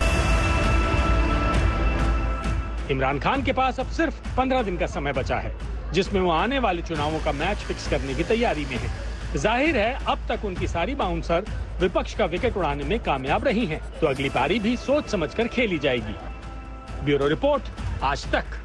इमरान खान के पास अब सिर्फ 15 दिन का समय बचा है। जिसमें वो आने वाले चुनावों का मैच फिक्स करने की तैयारी में है। जाहिर है अब तक उनकी सारी बाउंसर विपक्ष का विकेट उड़ाने में कामयाब रही हैं, तो अगली पारी भी सोच समझकर खेली जाएगी। ब्यूरो रिपोर्ट, आज तक।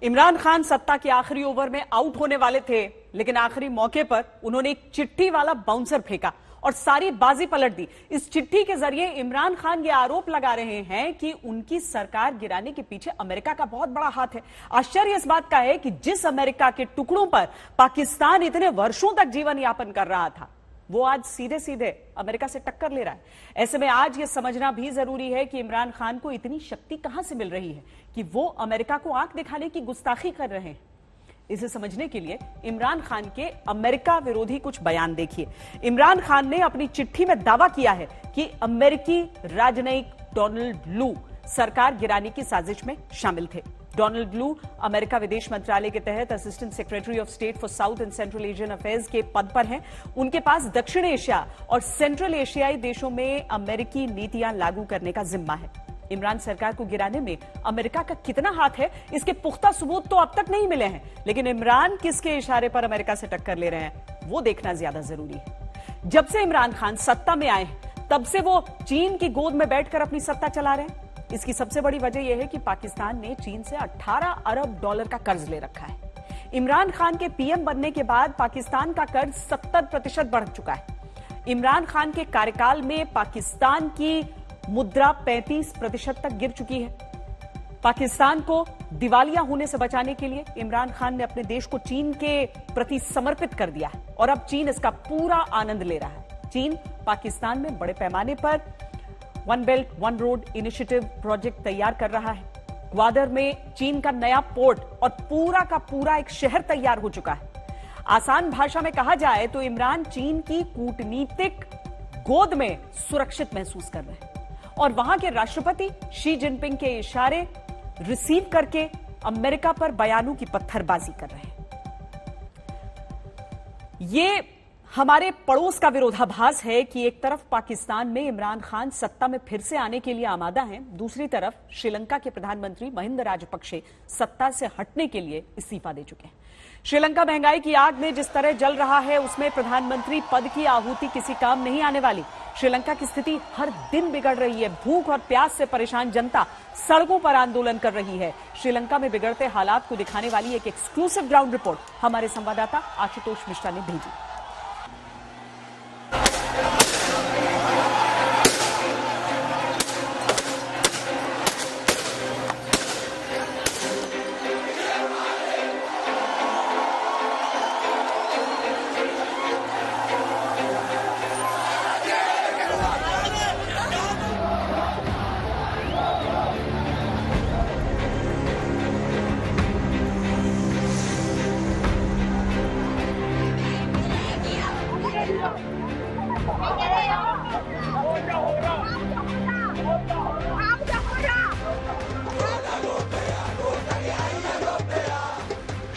इमरान खान सत्ता के आखिरी ओवर में आउट होने वाले थे, लेकिन आखिरी मौके पर उन्होंने एक चिट्ठी वाला बाउंसर फेंका और सारी बाजी पलट दी। इस चिट्ठी के जरिए इमरान खान ये आरोप लगा रहे हैं कि उनकी सरकार गिराने के पीछे अमेरिका का बहुत बड़ा हाथ है। आश्चर्य इस बात का है कि जिस अमेरिका के टुकड़ों पर पाकिस्तान इतने वर्षों तक जीवन यापन कर रहा था, वो आज सीधे सीधे अमेरिका से टक्कर ले रहा है। ऐसे में आज ये समझना भी जरूरी है कि इमरान खान को इतनी शक्ति कहां से मिल रही है कि वो अमेरिका को आंख दिखाने की गुस्ताखी कर रहे हैं। इसे समझने के लिए इमरान खान के अमेरिका विरोधी कुछ बयान देखिए। इमरान खान ने अपनी चिट्ठी में दावा किया है कि अमेरिकी राजनयिक डोनाल्ड लू सरकार गिराने की साजिश में शामिल थे। डोनाल्ड लू अमेरिका विदेश मंत्रालय के तहत assistant secretary of state for south and central Asian affairs के पद पर हैं। उनके पास दक्षिण एशिया और सेंट्रल एशियाई देशों में अमेरिकी नीतियां लागू करने का जिम्मा है। इमरान सरकार को गिराने में अमेरिका का कितना हाथ है, इसके पुख्ता सबूत तो अब तक नहीं मिले हैं, लेकिन इमरान किसके इशारे पर अमेरिका से टक्कर ले रहे हैं, वो देखना ज्यादा जरूरी है। जब से इमरान खान सत्ता में आए तब से वो चीन की गोद में बैठकर अपनी सत्ता चला रहे हैं। इसकी सबसे बड़ी वजह यह है कि पाकिस्तान ने चीन से 18 अरब डॉलर का कर्ज ले रखा है। इमरान खान के पीएम बनने के बाद पाकिस्तान का कर्ज 70% बढ़ चुका है। इमरान खान के कार्यकाल में पाकिस्तान की मुद्रा 35% तक गिर चुकी है। पाकिस्तान को दिवालिया होने से बचाने के लिए इमरान खान ने अपने देश को चीन के प्रति समर्पित कर दिया है और अब चीन इसका पूरा आनंद ले रहा है। चीन पाकिस्तान में बड़े पैमाने पर one belt one road initiative project तैयार कर रहा है। ग्वादर में चीन का नया पोर्ट और पूरा का पूरा एक शहर तैयार हो चुका है। आसान भाषा में कहा जाए तो इमरान चीन की कूटनीतिक गोद में सुरक्षित महसूस कर रहे हैं और वहां के राष्ट्रपति शी जिनपिंग के इशारे रिसीव करके अमेरिका पर बयानों की पत्थरबाजी कर रहे हैं। ये हमारे पड़ोस का विरोधाभास है कि एक तरफ पाकिस्तान में इमरान खान सत्ता में फिर से आने के लिए आमादा हैं, दूसरी तरफ श्रीलंका के प्रधानमंत्री महिंदा राजपक्षे सत्ता से हटने के लिए इस्तीफा दे चुके हैं। श्रीलंका महंगाई की आग में जिस तरह जल रहा है, उसमें प्रधानमंत्री पद की आहुति किसी काम नहीं आने वाली। श्रीलंका की स्थिति हर दिन बिगड़ रही है। भूख और प्यास से परेशान जनता सड़कों पर आंदोलन कर रही है। श्रीलंका में बिगड़ते हालात को दिखाने वाली एक एक्सक्लूसिव ग्राउंड रिपोर्ट हमारे संवाददाता आशुतोष मिश्रा ने भेजी।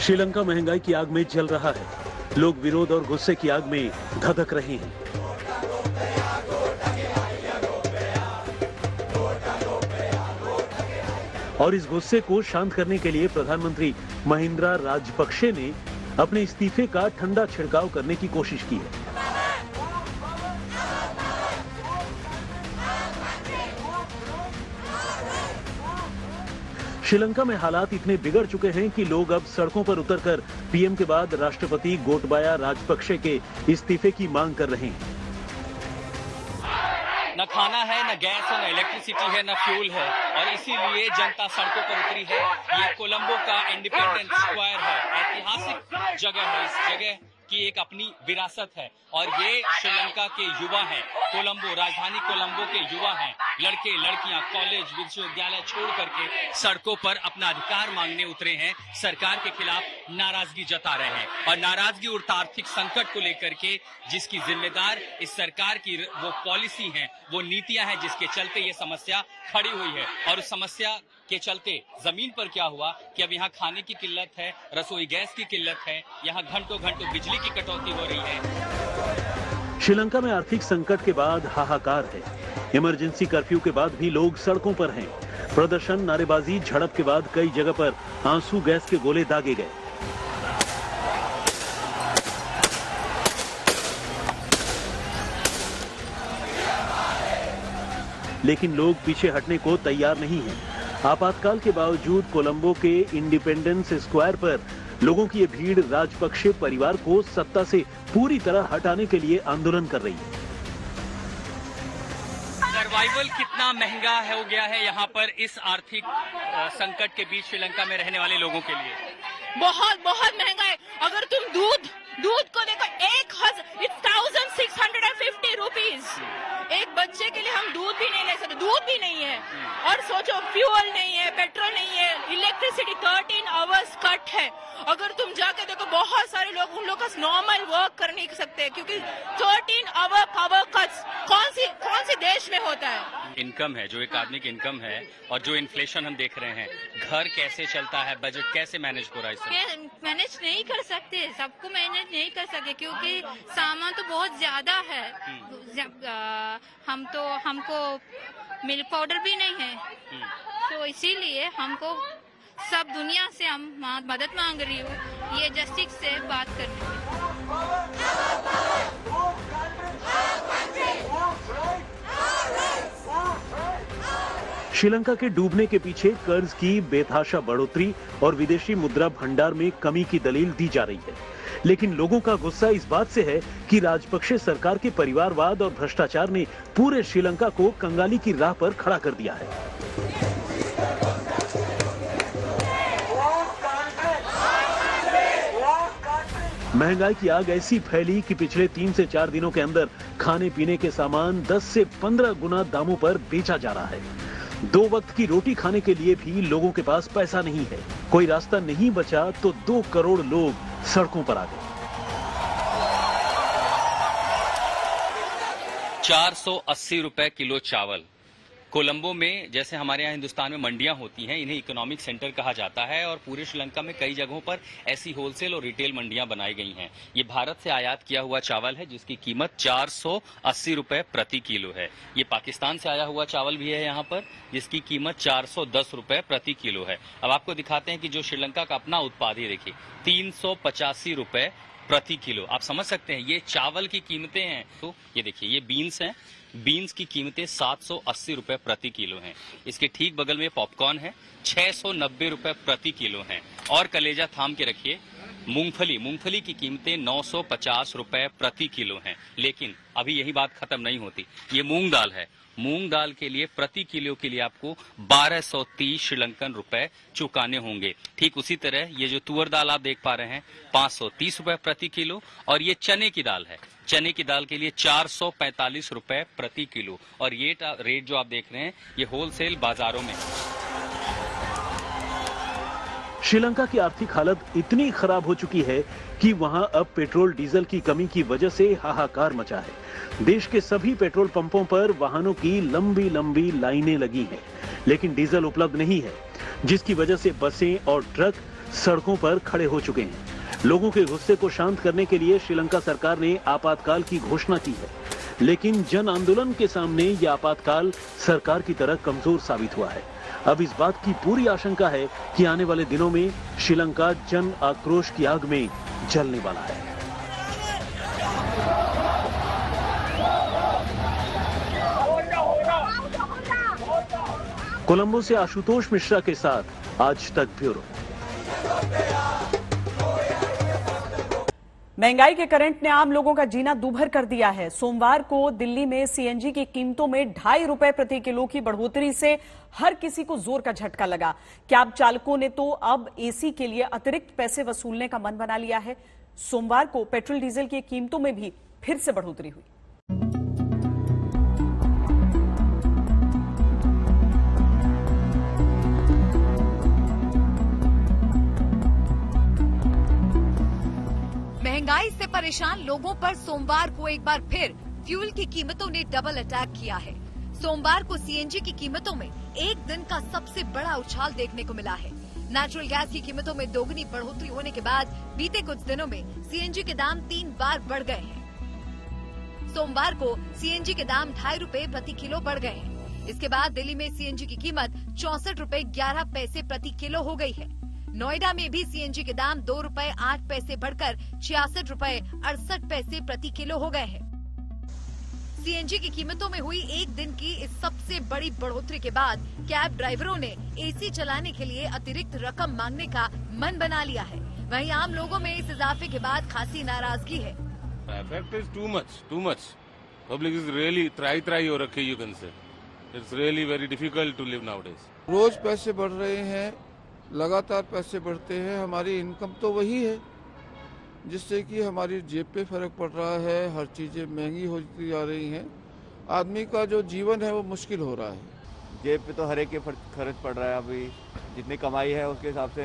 श्रीलंका महंगाई की आग में जल रहा है। लोग विरोध और गुस्से की आग में धधक रहे हैं। और इस गुस्से को शांत करने के लिए प्रधानमंत्री महिंदा राजपक्षे ने अपने इस्तीफे का ठंडा छिड़काव करने की कोशिश की है। श्रीलंका में हालात इतने बिगड़ चुके हैं कि लोग अब सड़कों पर उतरकर पीएम के बाद राष्ट्रपति गोटबाया राजपक्षे के इस्तीफे की मांग कर रहे हैं। न खाना है, न गैस है, न इलेक्ट्रिसिटी है, न फ्यूल है और इसीलिए जनता सड़कों पर उतरी है। ये कोलंबो का इंडिपेंडेंस स्क्वायर है, ऐतिहासिक जगह है। इस जगह की एक अपनी विरासत है और ये श्रीलंका के युवा हैं। कोलंबो, राजधानी कोलंबो के युवा हैं। लड़के लड़कियां कॉलेज विश्वविद्यालय छोड़ करके सड़कों पर अपना अधिकार मांगने उतरे हैं। सरकार के खिलाफ नाराजगी जता रहे हैं और नाराजगी और आर्थिक संकट को लेकर के जिसकी जिम्मेदार इस सरकार की वो पॉलिसी है, वो नीतियां हैं, जिसके चलते ये समस्या खड़ी हुई है। और उस समस्या के चलते जमीन पर क्या हुआ कि अब यहाँ खाने की किल्लत है, रसोई गैस की किल्लत है, यहाँ घंटों घंटों बिजली की कटौती हो रही है। श्रीलंका में आर्थिक संकट के बाद हाहाकार है। इमरजेंसी कर्फ्यू के बाद भी लोग सड़कों पर हैं। प्रदर्शन, नारेबाजी, झड़प के बाद कई जगह पर आंसू गैस के गोले दागे गए। लेकिन लोग पीछे हटने को तैयार नहीं हैं। आपातकाल के बावजूद कोलंबो के इंडिपेंडेंस स्क्वायर पर लोगों की ये भीड़ राजपक्षे परिवार को सत्ता से पूरी तरह हटाने के लिए आंदोलन कर रही है। सर्वाइवल कितना महंगा हो गया है यहाँ पर इस आर्थिक संकट के बीच श्रीलंका में रहने वाले लोगों के लिए। बहुत बहुत महंगा है। अगर तुम दूध को देखो, 1650 रुपीज। एक बच्चे के लिए हम दूध भी नहीं ले सकते, दूध भी नहीं है। और सोचो, फ्यूल नहीं है, पेट्रोल नहीं है, इलेक्ट्रिसिटी 13 आवर्स कट है। अगर तुम जाके देखो, बहुत सारे लोग, उन लोग का नॉर्मल वर्क कर नहीं सकते क्योंकि 13 आवर पावर कट्स कौन सी देश में होता है। इनकम है जो एक आदमी की इनकम है और जो इन्फ्लेशन हम देख रहे हैं, घर कैसे चलता है, बजट कैसे मैनेज हो रहा है? मैनेज नहीं कर सकते, सबको मैनेज नहीं कर सकते क्योंकि सामान तो बहुत ज्यादा है। हमको मिल्क पाउडर भी नहीं है, तो इसीलिए हमको सब दुनिया से हम मदद मांग रही हूँ, ये जस्टिस से बात करने की। श्रीलंका के डूबने के पीछे कर्ज की बेतहाशा बढ़ोतरी और विदेशी मुद्रा भंडार में कमी की दलील दी जा रही है। लेकिन लोगों का गुस्सा इस बात से है कि राजपक्षे सरकार के परिवारवाद और भ्रष्टाचार ने पूरे श्रीलंका को कंगाली की राह पर खड़ा कर दिया है। महंगाई की आग ऐसी फैली कि पिछले 3 से 4 दिनों के अंदर खाने पीने के सामान 10 से 15 गुना दामों पर बेचा जा रहा है। 2 वक्त की रोटी खाने के लिए भी लोगों के पास पैसा नहीं है। कोई रास्ता नहीं बचा तो 2 करोड़ लोग सड़कों पर आ गए। 480 रुपए किलो चावल। कोलंबो में, जैसे हमारे यहाँ हिंदुस्तान में मंडियां होती हैं, इन्हें इकोनॉमिक सेंटर कहा जाता है और पूरे श्रीलंका में कई जगहों पर ऐसी होलसेल और रिटेल मंडियां बनाई गई हैं। ये भारत से आयात किया हुआ चावल है जिसकी कीमत 480 रुपए प्रति किलो है। ये पाकिस्तान से आया हुआ चावल भी है यहाँ पर, जिसकी कीमत 410 रुपए प्रति किलो है। अब आपको दिखाते हैं कि जो श्रीलंका का अपना उत्पाद है, देखिए 385 रुपए प्रति किलो। आप समझ सकते हैं ये चावल की कीमतें हैं। तो ये देखिए, ये बीन्स हैं, बीन्स की कीमतें 780 रुपए प्रति किलो हैं। इसके ठीक बगल में पॉपकॉर्न है, 690 रुपए प्रति किलो हैं। और कलेजा थाम के रखिए, मूंगफली की कीमतें 950 रुपए प्रति किलो हैं। लेकिन अभी यही बात खत्म नहीं होती। ये मूंग दाल है, मूंग दाल के लिए प्रति किलो के लिए आपको 1230 श्रीलंकन रुपए चुकाने होंगे। ठीक उसी तरह ये जो तुअर दाल आप देख पा रहे हैं, 530 रुपए प्रति किलो। और ये चने की दाल है, चने की दाल के लिए 445 रुपए प्रति किलो। और ये रेट जो आप देख रहे हैं, ये होलसेल बाजारों में। श्रीलंका की आर्थिक हालत इतनी खराब हो चुकी है कि वहां अब पेट्रोल डीजल की कमी की वजह से हाहाकार मचा है। देश के सभी पेट्रोल पंपों पर वाहनों की लंबी लंबी लाइनें लगी हैं, लेकिन डीजल उपलब्ध नहीं है, जिसकी वजह से बसें और ट्रक सड़कों पर खड़े हो चुके हैं। लोगों के गुस्से को शांत करने के लिए श्रीलंका सरकार ने आपातकाल की घोषणा की है, लेकिन जन आंदोलन के सामने यह आपातकाल सरकार की तरह कमजोर साबित हुआ है। अब इस बात की पूरी आशंका है कि आने वाले दिनों में श्रीलंका जन आक्रोश की आग में जलने वाला है। कोलंबो से आशुतोष मिश्रा के साथ आज तक ब्यूरो। महंगाई के करंट ने आम लोगों का जीना दूभर कर दिया है। सोमवार को दिल्ली में सीएनजी की कीमतों में 2.5 रुपए प्रति किलो की बढ़ोतरी से हर किसी को जोर का झटका लगा। कैब चालकों ने तो अब एसी के लिए अतिरिक्त पैसे वसूलने का मन बना लिया है। सोमवार को पेट्रोल डीजल की कीमतों में भी फिर से बढ़ोतरी हुई। महंगाई से परेशान लोगों पर सोमवार को एक बार फिर फ्यूल की कीमतों ने डबल अटैक किया है। सोमवार को सीएनजी की कीमतों में एक दिन का सबसे बड़ा उछाल देखने को मिला है। नेचुरल गैस की कीमतों में दोगुनी बढ़ोतरी होने के बाद बीते कुछ दिनों में सीएनजी के दाम 3 बार बढ़ गए हैं। सोमवार को सीएनजी के दाम 2.5 रुपए प्रति किलो बढ़ गए हैं। इसके बाद दिल्ली में सीएनजी की कीमत 64 रुपए 11 पैसे प्रति किलो हो गई है। नोएडा में भी सीएनजी के दाम 2 रुपए 8 पैसे बढ़कर 66 रुपए 68 पैसे प्रति किलो हो गए हैं। सीएनजी की कीमतों में हुई एक दिन की इस सबसे बड़ी बढ़ोतरी के बाद कैब ड्राइवरों ने एसी चलाने के लिए अतिरिक्त रकम मांगने का मन बना लिया है। वहीं आम लोगों में इस इजाफे के बाद खासी नाराजगी है। Effect is too much. Public is really try हो रखी, you can say. It's really very difficult to live nowadays. रोज पैसे बढ़ रहे हैं, लगातार पैसे बढ़ते हैं। हमारी इनकम तो वही है, जिससे कि हमारी जेब पे फर्क पड़ रहा है। हर चीजें महंगी होती जा रही हैं। आदमी का जो जीवन है वो मुश्किल हो रहा है। जेब पे तो हर एक के खर्च पड़ रहा है। अभी जितनी कमाई है उसके हिसाब से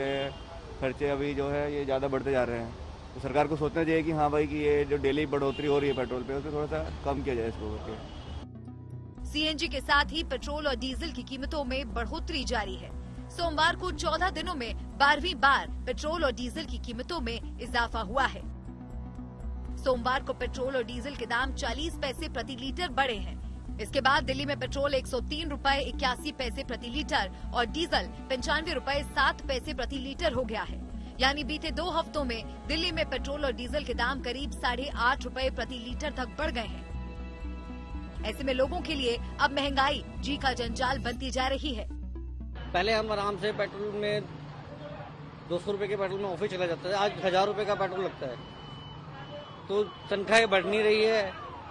खर्चे अभी जो है ये ज़्यादा बढ़ते जा रहे हैं। तो सरकार को सोचना चाहिए कि हाँ भाई कि ये जो डेली बढ़ोतरी हो रही है पेट्रोल पे, उसको थोड़ा सा कम किया जाए इसको करके। सीएनजी के साथ ही पेट्रोल और डीजल की कीमतों में बढ़ोतरी जारी है। सोमवार को 14 दिनों में 12वीं बार पेट्रोल और डीजल की कीमतों में इजाफा हुआ है। सोमवार को पेट्रोल और डीजल के दाम 40 पैसे प्रति लीटर बढ़े हैं। इसके बाद दिल्ली में पेट्रोल 103 रुपए 81 पैसे प्रति लीटर और डीजल 95 रुपए 7 पैसे प्रति लीटर हो गया है। यानी बीते 2 हफ्तों में दिल्ली में पेट्रोल और डीजल के दाम करीब 8.5 रुपए प्रति लीटर तक बढ़ गए हैं। ऐसे में लोगों के लिए अब महंगाई जी का जंजाल बनती जा रही है। पहले हम आराम से पेट्रोल में 200 रुपए के पेट्रोल में ऑफिस चला जाता है, आज 1000 रुपए का पेट्रोल लगता है। तो तनख्वाहें बढ़ नहीं रही है,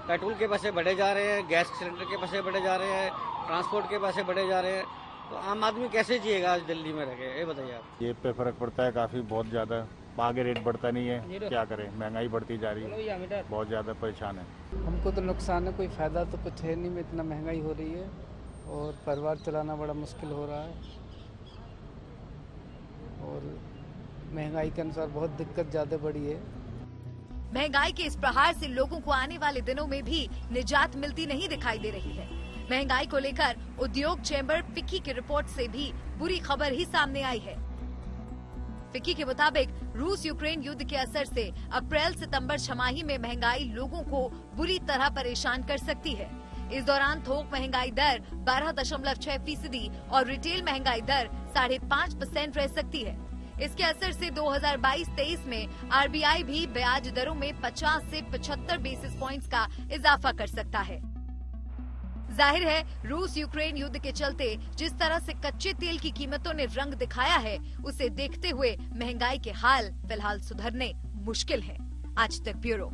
पेट्रोल के पैसे बढ़े जा रहे हैं, गैस सिलेंडर के पैसे बढ़े जा रहे हैं, ट्रांसपोर्ट के पैसे बढ़े जा रहे हैं। तो आम आदमी कैसे जिएगा आज दिल्ली में रह के, ये बताइए आप। जेब पे फर्क पड़ता है काफी, बहुत ज्यादा। आगे रेट बढ़ता नहीं है, क्या करें, महंगाई बढ़ती जा रही है, बहुत ज्यादा परेशान है। हमको तो नुकसान है, कोई फायदा तो कुछ है नहीं में इतना महंगाई हो रही है और परिवार चलाना बड़ा मुश्किल हो रहा है और महंगाई के अनुसार बहुत दिक्कत ज्यादा बढ़ी है। महंगाई के इस प्रहार से लोगों को आने वाले दिनों में भी निजात मिलती नहीं दिखाई दे रही है। महंगाई को लेकर उद्योग चैम्बर फिक्की की रिपोर्ट से भी बुरी खबर ही सामने आई है। फिक्की के मुताबिक रूस यूक्रेन युद्ध के असर से अप्रैल सितंबर छमाही में महंगाई लोगों को बुरी तरह परेशान कर सकती है। इस दौरान थोक महंगाई दर 12.6% और रिटेल महंगाई दर 5.5% रह सकती है। इसके असर से 2022-23 में आरबीआई भी ब्याज दरों में 50 से 75 बेसिस पॉइंट्स का इजाफा कर सकता है। जाहिर है रूस यूक्रेन युद्ध के चलते जिस तरह से कच्चे तेल की कीमतों ने रंग दिखाया है, उसे देखते हुए महंगाई के हाल फिलहाल सुधरने मुश्किल है। आज तक ब्यूरो।